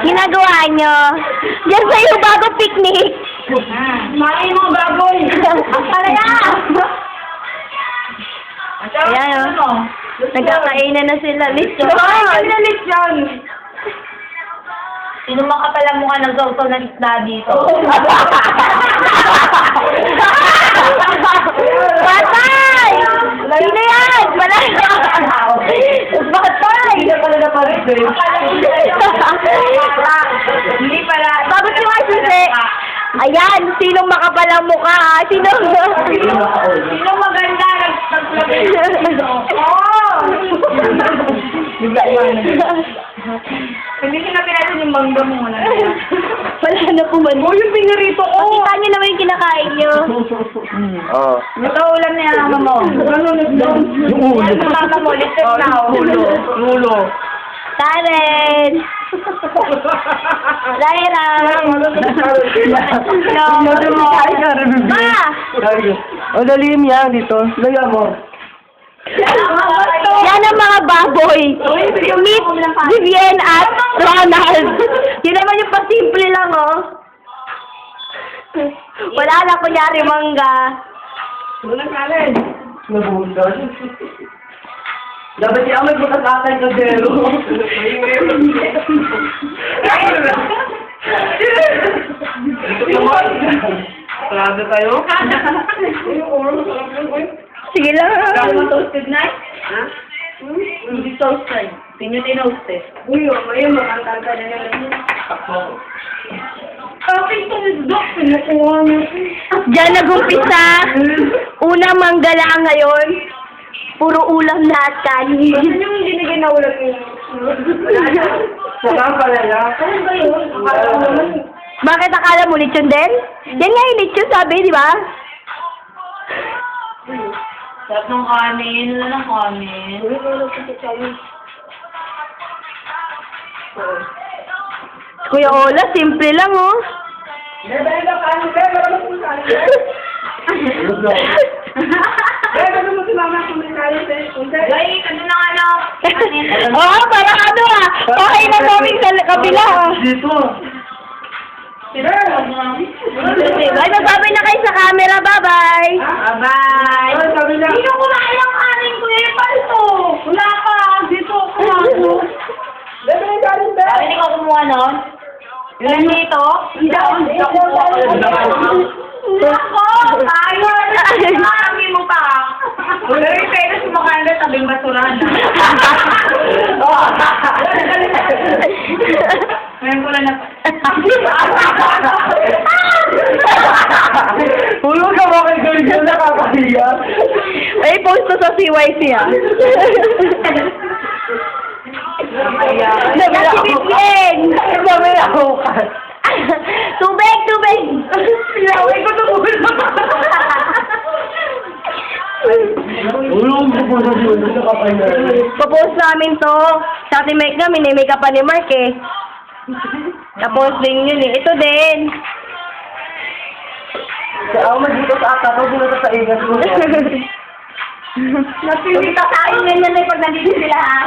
Ginagawa nyo? Diyan sa iyo bago picnic. Malay mo, baboy! Ang palaya! Ayan o. Nagkakainan na sila. Lechon! Ay, na lechon! Sino makapala mukha ng sausaw na isda dito? Patay! Sino yan? Patay! Patay! Hindi na pala napalit eh. Hindi pala. Bago si Marcuse. Ayan, sinong makapalang mukha? Sino? Sino maganda? Nagplagay dito. Oo! Bigla yun. Hindi sinabi natin yung mangga mo. Wala Wala na po man. Oh, yung pinarito ko. Makita nyo naman yung kinakain nyo. Oo. Ito ulam na yung mama mo. Yung ulo. Yung mama mo, listed na. Ulo. Karen! Lyra! Ma! O, dalim yan dito. Laya mo. Yan ang mga baboy. Meet Vivienne at Ronald. Yun naman yung pasimple lang, oh. Wala na, kunyari, mangga. Walang kalan. Nabundan. Dapat yung may pagkakatay ka, Zero. Plaga kayo? Sige lang. Kaya mo toasted na? Ha? Hindi toasted. Pinyo tinoasted. Uy, ayun, makantanta na lang. Kapit ko yung dok, pinukuha mo. Diyan nag-umpisa. Unang manggala ngayon. Puro ulam na at kanin. Ano yung dinigay na ulam yung... Saka palaya. Ano ba yun? Akala ko naman. Bakit akala mo lechon din? Yan nga yung lechon sabi, di ba? Sarap ng kanin. Wala ng kanin. Kuya Ola, simple lang, oh. Bebe ka kanin. Bebe ka mo kanin. Bebe ka mo si mama kung may kanin. Gay, ano na ano? Oo, parang ano ah. Okay na namin sa kabila ah. Dito. Bye, magbaboy na kayo sa camera. Bye-bye. Bye-bye. Sino kumain ng kanin ko eh? Palto. Wala ka. Dito kumain. Bebe ka kanin, bebe. Hindi ko kumuha nun? Yun dito? Hindi ako Ako! Tayo! Marami mo pa! Wala rin pwede sumakain na tabing basurahan. Ngayon ko lang na... Hulog ka ba kay Gordon? Nakakahiya. Ay, post to sa CYC ah. Nabila ako. Nabila ako. Tubig, tubig! Pilaway ko tubig! Hulog ko po sa Gordon. Nakakahiya. Papost namin to. Sa ating make namin, make up pa ni Mark eh. Tapos din yun eh. Ito din. Ako dito sa ata. Pag dito sa ingat mo. Napilita sa akin ngayon na pag nandito sila ha.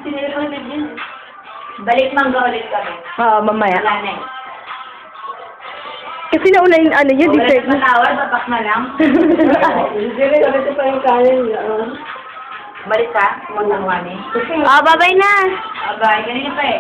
Sinilipon din yun. Balik mangga ulit kami. Oo, mamaya. Wala na eh. Kasi nauna yung ano yun, Wala dessert na matawad, batak na lang. Balik ka, kumandang wani. Ah, bye-bye na. Abay, ganito pa eh.